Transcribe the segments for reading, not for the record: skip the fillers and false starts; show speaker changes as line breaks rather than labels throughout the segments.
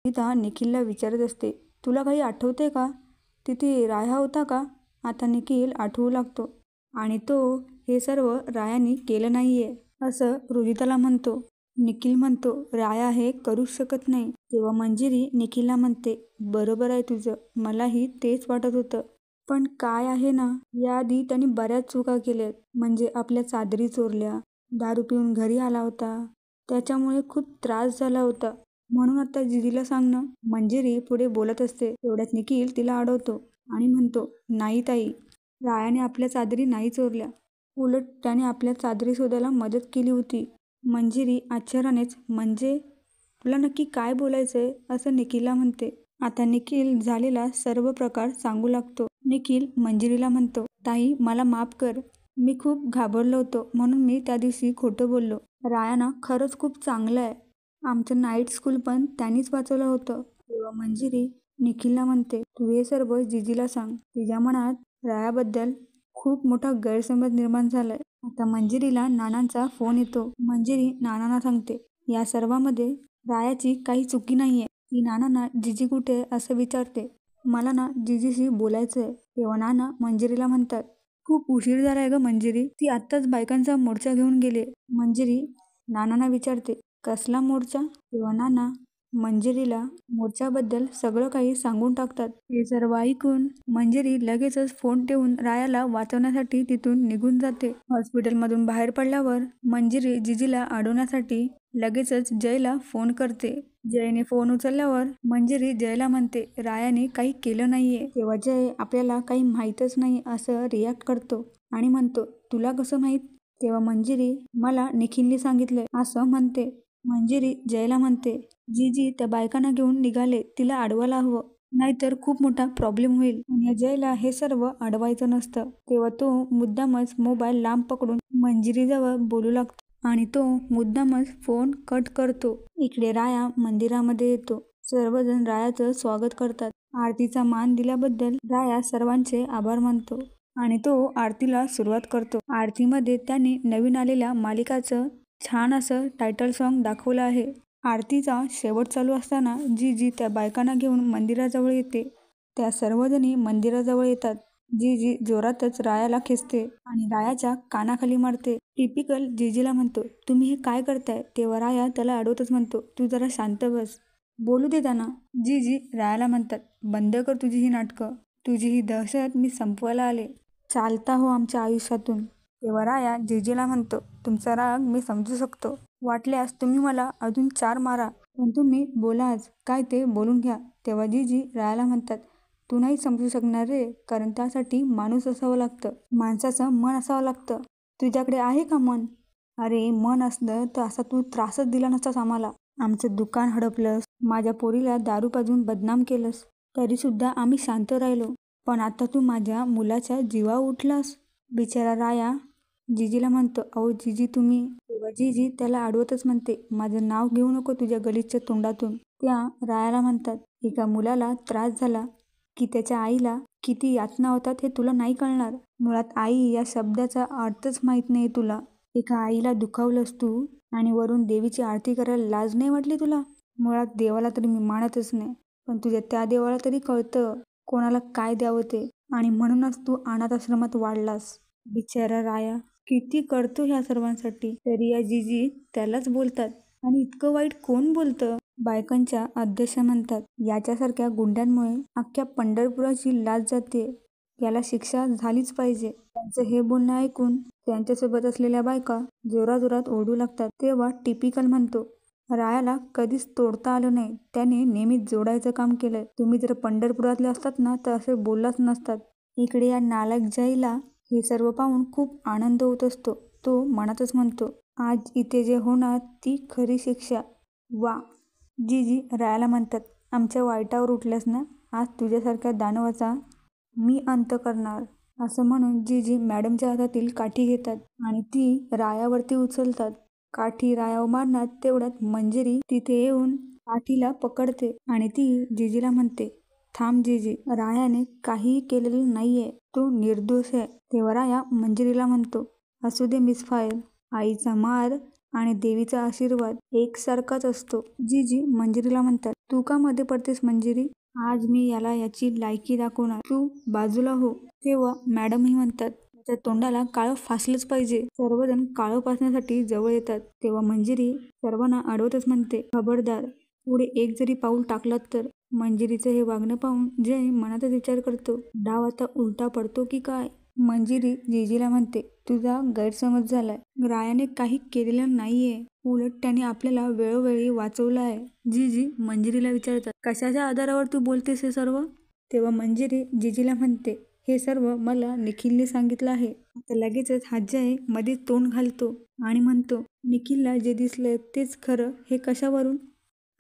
सुनीता निखिलला विचारत असते, तुला काही आठवते का? तिथे राया होता का? आता निखिल आठवू लागतो आणि तो हे सर्व रायाने केलं नाहीये असं रुजिताला म्हणतो. निखिल म्हणतो, राया हे करूच शकत नाही. तेव्हा मंजिरी निखिलला म्हणते, बरोबर आहे तुझं, मलाही तेच वाटत होतं. पण काय आहे ना, याआधी त्यांनी बऱ्याच चुका केल्यात. म्हणजे आपल्या चादरी चोरल्या, दारू पिऊन घरी आला होता, त्याच्यामुळे खूप त्रास झाला होता, म्हणून आता जिजीला सांगणं. मंजिरी पुढे बोलत असते. तेवढ्यात निखिल तिला अडवतो आणि म्हणतो, नाही ताई, रायाने आपल्या चादरी नाही चोरल्या. उलट त्याने आपल्या चादरी शोधायला मदत केली होती. मंजिरी आश्चर्यानेच, म्हणजे तुला नक्की काय बोलायचंय असं निखिलला म्हणते. आता निखिल झालेला सर्व प्रकार सांगू लागतो. निखिल मंजिरीला म्हणतो, ताई मला माफ कर, मी खूप घाबरलो होतो म्हणून मी त्या दिवशी खोटं बोललो. राया ना खरंच खूप चांगला आहे. आमचं नाईट स्कूल पण त्यांनीच वाचवलं होतं. तेव्हा मंजिरी निखिलला म्हणते, तू हे सर्व जिजीला सांग. तिच्या मनात रायाबद्दल खूप मोठा गैरसमज निर्माण झालाय. आता मंजिरीला नानांचा फोन येतो. मंजिरी नानांना सांगते, या सर्वांमध्ये रायाची काही चुकी नाहीये. ती नानांना जिजी कुठे आहे असं विचारते. मला ना जिजीशी बोलायचंय. तेव्हा नाना मंजिरीला म्हणतात, खूप उशीर झालाय ग मंजिरी, ती आत्ताच बायकांचा मोर्चा घेऊन गेली. मंजिरी नानांना विचारते, कसला मोर्चा? तेव्हा नाना मंजिरीला मोर्चाबद्दल सगळं काही सांगून टाकतात. हे सर्व ऐकून मंजिरी लगेचच फोन ठेवून रायाला वाचवण्यासाठी तिथून निघून जाते. हॉस्पिटलमधून बाहेर पडल्यावर मंजिरी जिजीला अडवण्यासाठी लगेचच जयला फोन करते. जयने फोन उचलल्यावर मंजिरी जयला म्हणते, रायाने काही केलं नाहीये. तेव्हा जय आपल्याला काही माहीतच नाही असं रिॲक्ट करतो आणि म्हणतो, तुला कसं माहीत? तेव्हा मंजिरी मला निखिलने सांगितलंय असं म्हणते. मंजिरी जयला म्हणते, जीजी त्या बायकांना घेऊन निघाले, तिला अडवायला हवं, नाहीतर खूप मोठा प्रॉब्लेम होईल. आणि जयला हे सर्व अडवायचं नसतं. तेव्हा तो मुद्दामच मोबाईल लांब पकडून मंजिरीजवळ बोलू लागतो आणि तो मुद्दामच फोन कट करतो. इकडे राया मंदिरामध्ये येतो. सर्वजण रायाचं स्वागत करतात. आरतीचा मान दिल्याबद्दल राया सर्वांचे आभार मानतो आणि तो आरतीला सुरुवात करतो. आरतीमध्ये त्यांनी नवीन आलेल्या मालिकाचं छान असं टायटल सॉन्ग दाखवलं आहे. आरतीचा शेवट चालू असताना जीजी त्या बायकांना घेऊन मंदिराजवळ येते. त्या सर्वजणी मंदिराजवळ येतात. जीजी जोरातच रायाला खेचते आणि रायाच्या कानाखाली मारते. टिपिकल जीजीला म्हणतो, तुम्ही हे काय करताय? तेव्हा राया त्याला अडवतच म्हणतो, तू जरा शांत बस, बोलू दे त्यांना. जीजी रायाला म्हणतात, बंद कर तुझी ही नाटकं, तुझी ही दहशत मी संपवायला आले. चालता हो आमच्या आयुष्यातून. तेव्हा राया जीजीला म्हणतो, तुमचा राग मी समजू शकतो, वाटल्यास तुम्ही मला अजून 4 मारा, पण तुम्ही बोला आज काय ते बोलून घ्या. तेव्हा जीजी रायाला म्हणतात, तू नाही समजू शकणार रे, कारण त्यासाठी माणूस असावं लागतं, माणसाचं मन असावं लागतं. तुझ्याकडे आहे का मन? अरे मन असलं तर असा तू त्रासच दिला नसतास आम्हाला. आमचं दुकान हडपलंस, माझ्या पोरीला दारू पाजून बदनाम केलंस, तरी सुद्धा आम्ही शांत राहिलो. पण आता तू माझ्या मुलाच्या जीवावर उठलास. बिचारा राया जीजीला म्हणतो, अहो जीजी तुम्ही. तेव्हा जीजी त्याला अडवतच म्हणते, माझं नाव घेऊ नको तुझ्या गलिच्छ तोंडातून. त्या रायाला म्हणतात, एका मुलाला त्रास झाला की त्याच्या आईला किती यातना होतात हे तुला नाही कळणार. मुळात आई या शब्दाचा अर्थच माहीत नाही तुला. एका आईला दुखावलंस तू आणि वरून देवीची आरती करायला लाज नाही वाटली तुला? मुळात देवाला तरी मी मानतच नाही, पण तुझ्या त्या देवाला तरी कळतं कोणाला काय द्यावं ते, आणि म्हणूनच तू अनाथ आश्रमात वाढलास. बिचारा राया किती करतो ह्या सर्वांसाठी, तरी या जीजी त्यालाच बोलतात. आणि इतकं वाईट कोण बोलतं? बायकांच्या अध्यक्षा म्हणतात, याच्यासारख्या गुंड्यांमुळे अख्ख्या पंढरपुराची लाज जाते, याला शिक्षा झालीच पाहिजे. त्यांचं हे बोलणं ऐकून त्यांच्यासोबत असलेल्या बायका जोराजोरात ओरडू लागतात. तेव्हा टिपिकल म्हणतो, रायाला कधीच तोडता आलं नाही, त्याने नेहमीच जोडायचं काम केलंय. तुम्ही जर पंढरपुरातले असतात ना तर असे बोललाच नसतात. इकडे या नालायक जयला हे सर्व पाहून खूप आनंद होत असतो. तो मनातच म्हणतो, आज इथे जे होणार ती खरी शिक्षा. वा. जीजी रायाला म्हणतात, आमच्या वाईटावर उठल्यास ना, आज तुझ्यासारख्या दानवाचा मी अंत करणार. असं म्हणून जीजी मॅडमच्या हातातील काठी घेतात आणि ती रायावरती उचलतात. काठी रायावर मारणार तेवढ्यात मंजिरी तिथे येऊन काठीला पकडते आणि ती जीजीला म्हणते, थांब जीजी, रायाने काहीही केलेलं नाहीये, तो निर्दोष आहे. तेव्हा राया मंजिरीला म्हणतो, असू दे मिसफायर, आईचा मार आणि देवीचा आशीर्वाद एकसारखाच असतो. जीजी मंजिरीला म्हणतात, तू का मध्ये पडतेस मंजिरी? आज मी याला याची लायकी दाखवणार. तू बाजूला हो. तेव्हा मॅडमही म्हणतात त्या तोंडाला काळं फासलंच पाहिजे. सर्वजण काळं फासण्यासाठी जवळ येतात. तेव्हा मंजिरी सर्वांना अडवतच म्हणते, खबरदार, पुढे एक जरी पाऊल टाकलात तर. मंजिरीचं हे वागणं पाहून जय मनातच विचार करतो, डाव आता उलटा पडतो की काय. मंजिरी जीजीला म्हणते, तुझा गैरसमज झालाय. रायाने काही केलेलं नाहीये. उलट त्याने आपल्याला वेळोवेळी वाचवलं आहे. जीजी मंजिरीला विचारतात, कशाच्या आधारावर तू बोलतेस हे सर्व? तेव्हा मंजिरी जीजीला म्हणते, हे सर्व मला निखिलने सांगितलं आहे. आता लगेचच अजय मध्ये तोंड घालतो आणि म्हणतो, निखिलला जे दिसलंय तेच खरं. हे कशावरून?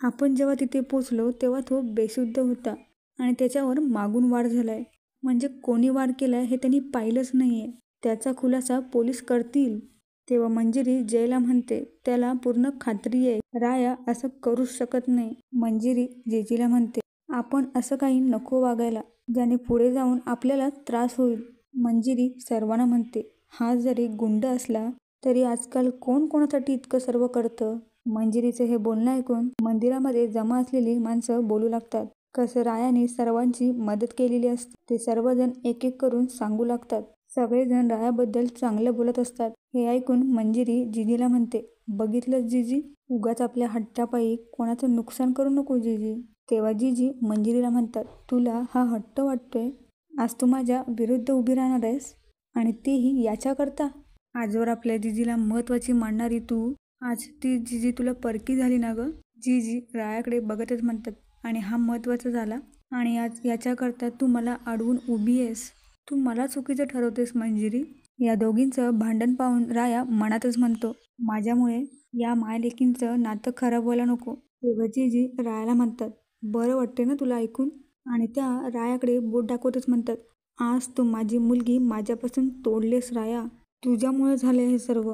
आपण जेव्हा तिथे पोचलो तेव्हा तो बेशुद्ध होता आणि त्याच्यावर मागून वार झालाय. म्हणजे कोणी वार केलाय हे त्यांनी पाहिलंच नाहीये. त्याचा खुलासा पोलीस करतील. तेव्हा मंजिरी जयला म्हणते, त्याला पूर्ण खात्री आहे. राया असं करूच शकत नाही. मंजिरी जीजीला म्हणते, आपण असं काही नको वागायला ज्याने पुढे जाऊन आपल्याला त्रास होईल. मंजिरी सर्वांना म्हणते, हा जरी गुंड असला तरी आजकाल कोण कोणासाठी इतकं सर्व करतं. मंजिरीचं हे बोलणं ऐकून मंदिरामध्ये जमा असलेली माणसं बोलू लागतात. कसं रायाने सर्वांची मदत केलेली असते ते सर्वजण एक एक करून सांगू लागतात. सगळेजण रायाबद्दल चांगलं बोलत असतात. हे ऐकून मंजिरी जीजीला म्हणते, बघितलं जीजी, उगाच आपल्या हट्टापायी कोणाचं नुकसान करू नको जीजी. तेव्हा जीजी मंजिरीला म्हणतात, तुला हा हट्ट वाटतोय? आज तू माझ्या विरुद्ध उभी राहणार आहेस आणि तेही याच्याकरता? आजवर आपल्या जीजीला महत्वाची मानणारी तू, आज ती जीजी तुला परकी झाली ना ग? जीजी रायाकडे बघतच म्हणतात, आणि हा महत्वाचा झाला आणि आज याच्याकरता तू मला अडवून उभी आहेस. तू मला चुकीचं ठरवतेस मंजिरी. या दोघींचं भांडण पाहून राया मनातच म्हणतो, माझ्यामुळे या मायलेकींचं नातं खराब व्हायला नको. तेव्हा जीजी रायाला म्हणतात, बरं वाटते ना तुला ऐकून? आणि त्या रायाकडे बोट दाखवतच म्हणतात, आज तू माझी मुलगी माझ्यापासून तोडलेस राया. तुझ्यामुळे झाले हे सर्व.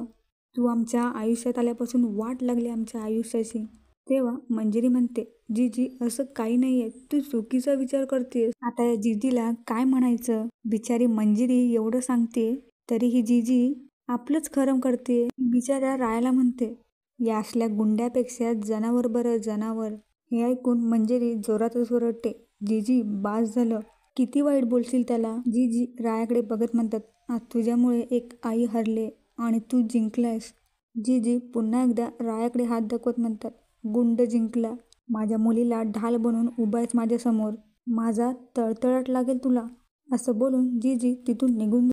तू आमच्या आयुष्यात आल्यापासून वाट लागली आमच्या आयुष्याची. तेव्हा मंजिरी म्हणते, जीजी असं काही नाहीये, तू चुकीचा विचार करतेस. आता या जीजीला काय म्हणायचं? बिचारी मंजिरी एवढं सांगते तरी ही जीजी आपलंच खरं करते. बिचाऱ्या रायाला म्हणते, या असल्या गुंड्यापेक्षा जनावर बरं, जनावर. हे ऐकून मंजिरी जोरातच ओरडते, जीजी बास झालं, किती वाईट बोलशील त्याला. जीजी रायाकडे बघत म्हणतात, आज तुझ्यामुळे एक आई हरले आणि तू जिंकलायस. जीजी पुन्हा एकदा रायाकडे हात दाखवत म्हणतात, गुंड जिंकला. माझ्या मुलीला ढाल बनवून उभा आहेस माझ्यासमोर. माझा तळतळाट लागेल तुला. असं बोलून जीजी तिथून निघून